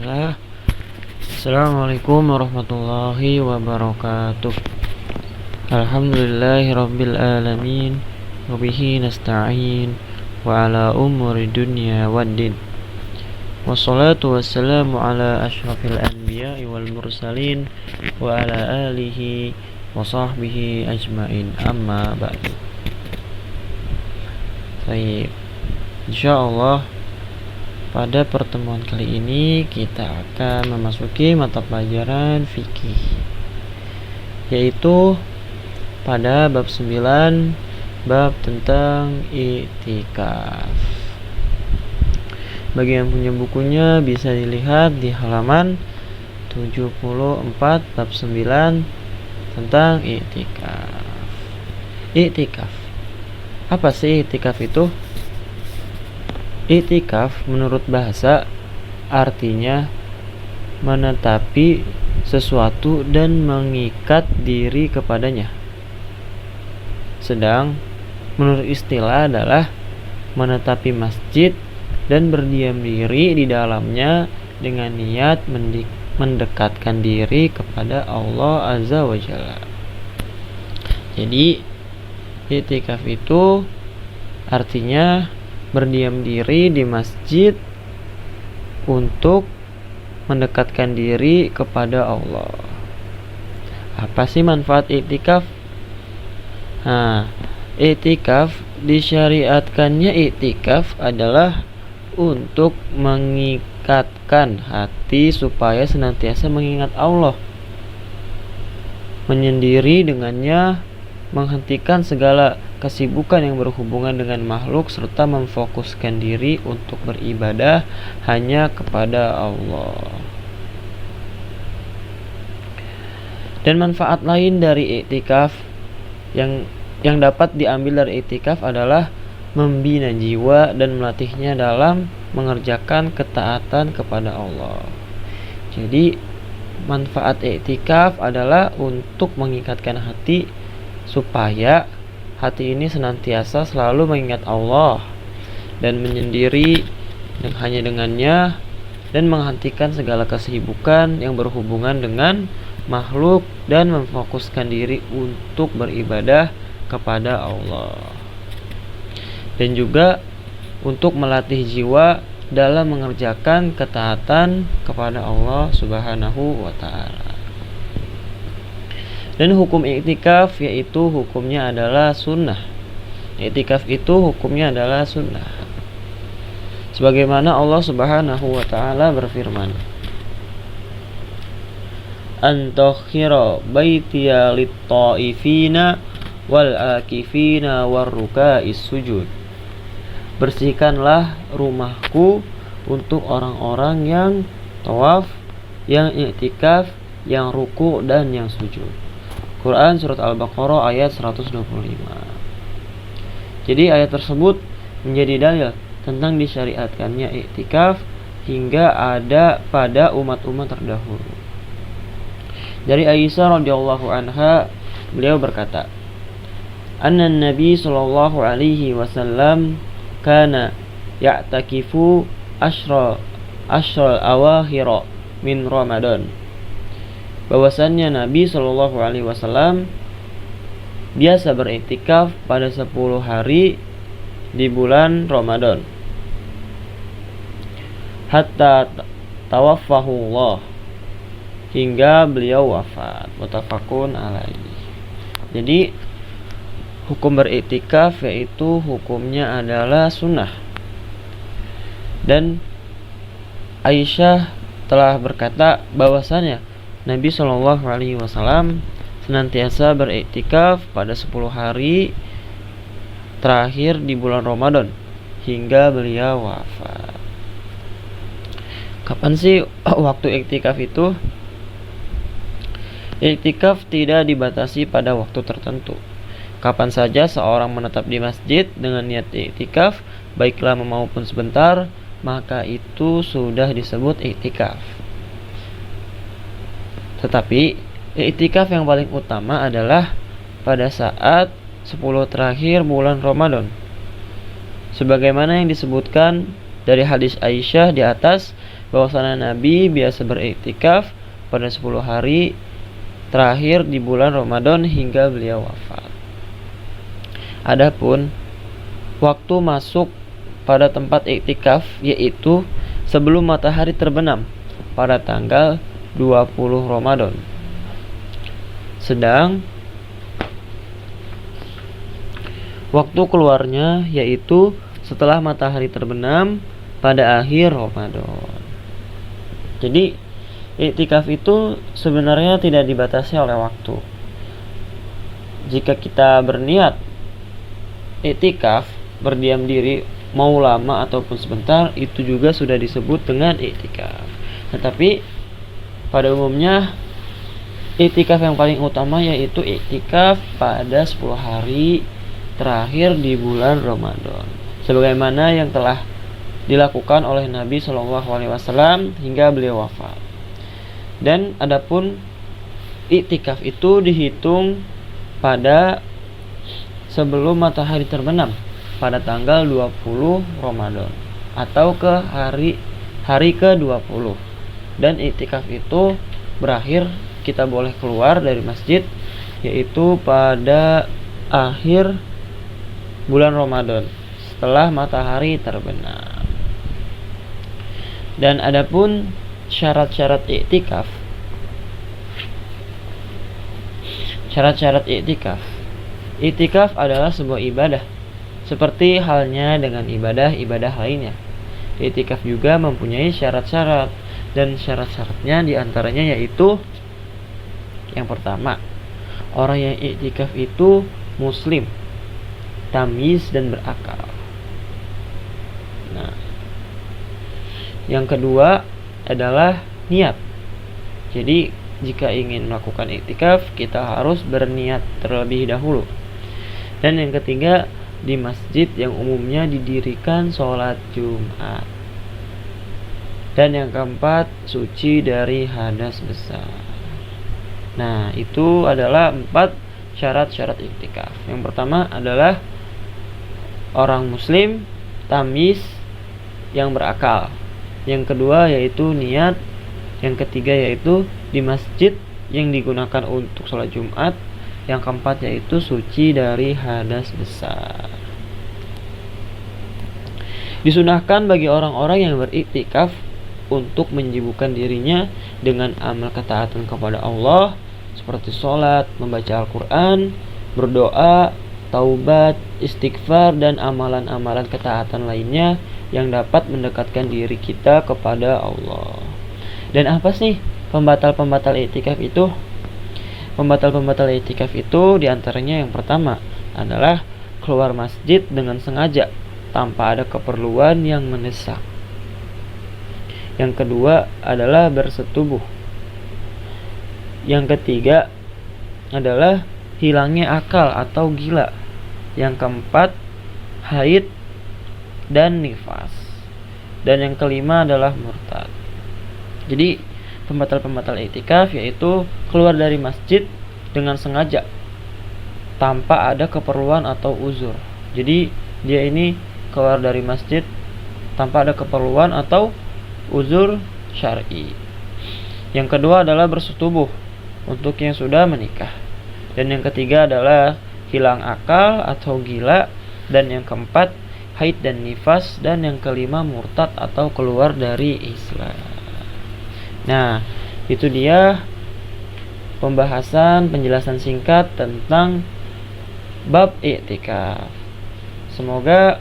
Bismillah. Assalamualaikum warahmatullahi wabarakatuh. Alhamdulillahirabbil alamin. Wabihi nasta'in wa ala umuri dunya waddin. Wassalatu wassalamu ala asyrafil anbiya'i wal mursalin wa ala alihi wa sahbihi ajmain. Amma ba'du. Baik. Insyaallah pada pertemuan kali ini kita akan memasuki mata pelajaran fikih, yaitu pada bab 9, bab tentang i'tikaf. Bagi yang punya bukunya bisa dilihat di halaman 74 bab 9 tentang i'tikaf. I'tikaf. Apa sih i'tikaf itu? I'tikaf menurut bahasa artinya menetapi sesuatu dan mengikat diri kepadanya. Sedang menurut istilah adalah menetapi masjid dan berdiam diri di dalamnya dengan niat mendekatkan diri kepada Allah Azza wa Jalla. Jadi i'tikaf itu artinya berdiam diri di masjid untuk mendekatkan diri kepada Allah. Apa sih manfaat i'tikaf? I'tikaf, disyariatkannya i'tikaf adalah untuk mengikatkan hati supaya senantiasa mengingat Allah, menyendiri dengannya, menghentikan segala kesibukan yang berhubungan dengan makhluk serta memfokuskan diri untuk beribadah hanya kepada Allah. Dan manfaat lain dari i'tikaf yang dapat diambil dari i'tikaf adalah membina jiwa dan melatihnya dalam mengerjakan ketaatan kepada Allah. Jadi manfaat i'tikaf adalah untuk mengikatkan hati supaya hati ini senantiasa selalu mengingat Allah dan menyendiri hanya dengannya dan menghentikan segala kesibukan yang berhubungan dengan makhluk dan memfokuskan diri untuk beribadah kepada Allah. Dan juga untuk melatih jiwa dalam mengerjakan ketaatan kepada Allah Subhanahu wa ta'ala. Dan hukum i'tikaf yaitu hukumnya adalah sunnah. I'tikaf itu hukumnya adalah sunnah. Sebagaimana Allah Subhanahu wa ta'ala berfirman, Antakhira baitiya lit-ta'ifina wal-akifina war-ruka'is sujud. Bersihkanlah rumahku untuk orang-orang yang tawaf, yang i'tikaf, yang ruku dan yang sujud. Quran surat Al-Baqarah ayat 125. Jadi ayat tersebut menjadi dalil tentang disyariatkannya i'tikaf hingga ada pada umat-umat terdahulu. Dari Aisyah radhiyallahu anha, beliau berkata, Anna Nabi sallallahu alaihi wasallam kana ya'takifu ashral awakhir min Ramadan. Bahwasannya Nabi Shallallahu Alaihi Wasallam biasa beriktikaf pada 10 hari di bulan Ramadan hatta tawaffahullah, hingga beliau wafat. Muttafaqun alaihi. Jadi hukum beriktikaf yaitu hukumnya adalah sunnah. Dan Aisyah telah berkata bahwasannya Nabi Shallallahu Alaihi Wasallam senantiasa beriktikaf pada 10 hari terakhir di bulan Ramadan hingga beliau wafat. Kapan sih waktu iktikaf itu? Iktikaf tidak dibatasi pada waktu tertentu. Kapan saja seorang menetap di masjid dengan niat iktikaf, baik lama maupun sebentar, maka itu sudah disebut iktikaf. Tetapi i'tikaf yang paling utama adalah pada saat 10 terakhir bulan Ramadan. Sebagaimana yang disebutkan dari hadis Aisyah di atas, bahwasanya Nabi biasa beriktikaf pada 10 hari terakhir di bulan Ramadan hingga beliau wafat. Adapun waktu masuk pada tempat iktikaf yaitu sebelum matahari terbenam pada tanggal 20 Ramadan. Sedang waktu keluarnya yaitu setelah matahari terbenam pada akhir Ramadan. Jadi iktikaf itu sebenarnya tidak dibatasi oleh waktu. Jika kita berniat iktikaf, berdiam diri mau lama ataupun sebentar, itu juga sudah disebut dengan iktikaf. Tetapi pada umumnya iktikaf yang paling utama yaitu iktikaf pada 10 hari terakhir di bulan Ramadan, sebagaimana yang telah dilakukan oleh Nabi SAW hingga beliau wafat. Dan adapun iktikaf itu dihitung pada sebelum matahari terbenam pada tanggal 20 Ramadan atau ke hari ke-20. Dan iktikaf itu berakhir kita boleh keluar dari masjid yaitu pada akhir bulan Ramadan setelah matahari terbenam. Dan adapun syarat-syarat iktikaf. Syarat-syarat iktikaf. Iktikaf adalah sebuah ibadah, seperti halnya dengan ibadah-ibadah lainnya. Iktikaf juga mempunyai syarat-syarat, dan syarat-syaratnya diantaranya yaitu yang pertama, orang yang iktikaf itu muslim, tamyiz dan berakal. Nah, yang kedua adalah niat. Jadi jika ingin melakukan iktikaf kita harus berniat terlebih dahulu. Dan yang ketiga, di masjid yang umumnya didirikan sholat Jumat. Dan yang keempat, suci dari hadas besar. Nah, itu adalah 4 syarat-syarat iktikaf. Yang pertama adalah orang muslim, tamyiz, yang berakal. Yang kedua yaitu niat. Yang ketiga yaitu di masjid yang digunakan untuk sholat Jumat. Yang keempat yaitu suci dari hadas besar. Disunahkan bagi orang-orang yang beriktikaf untuk menyibukkan dirinya dengan amal ketaatan kepada Allah seperti sholat, membaca Al-Quran, berdoa, taubat, istighfar, dan amalan-amalan ketaatan lainnya yang dapat mendekatkan diri kita kepada Allah. Dan apa sih pembatal-pembatal iktikaf itu? Pembatal-pembatal iktikaf itu diantaranya yang pertama adalah keluar masjid dengan sengaja tanpa ada keperluan yang mendesak. Yang kedua adalah bersetubuh. Yang ketiga adalah hilangnya akal atau gila. Yang keempat, haid dan nifas. Dan yang kelima adalah murtad. Jadi pembatal-pembatal iktikaf yaitu keluar dari masjid dengan sengaja tanpa ada keperluan atau uzur. Jadi dia ini keluar dari masjid tanpa ada keperluan atau uzur syar'i. Yang kedua adalah bersetubuh untuk yang sudah menikah. Dan yang ketiga adalah hilang akal atau gila. Dan yang keempat haid dan nifas. Dan yang kelima murtad atau keluar dari Islam. Nah, itu dia pembahasan penjelasan singkat tentang bab iktikaf. Semoga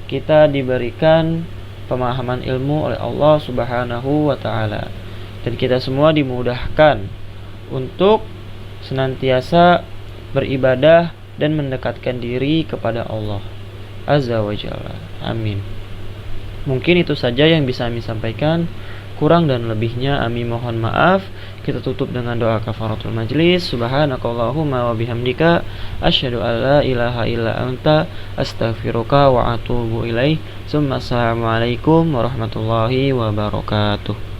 kita diberikan pemahaman ilmu oleh Allah Subhanahu wa ta'ala, dan kita semua dimudahkan untuk senantiasa beribadah dan mendekatkan diri kepada Allah Azza wa Jalla. Amin. Mungkin itu saja yang bisa kami sampaikan. Kurang dan lebihnya kami mohon maaf. Kita tutup dengan doa kafaratul majlis. Subhanakallahumma wa bihamdika asyhadu an la ilaha illa anta astaghfiruka wa atubu ilaih. Assalamualaikum warahmatullahi wabarakatuh.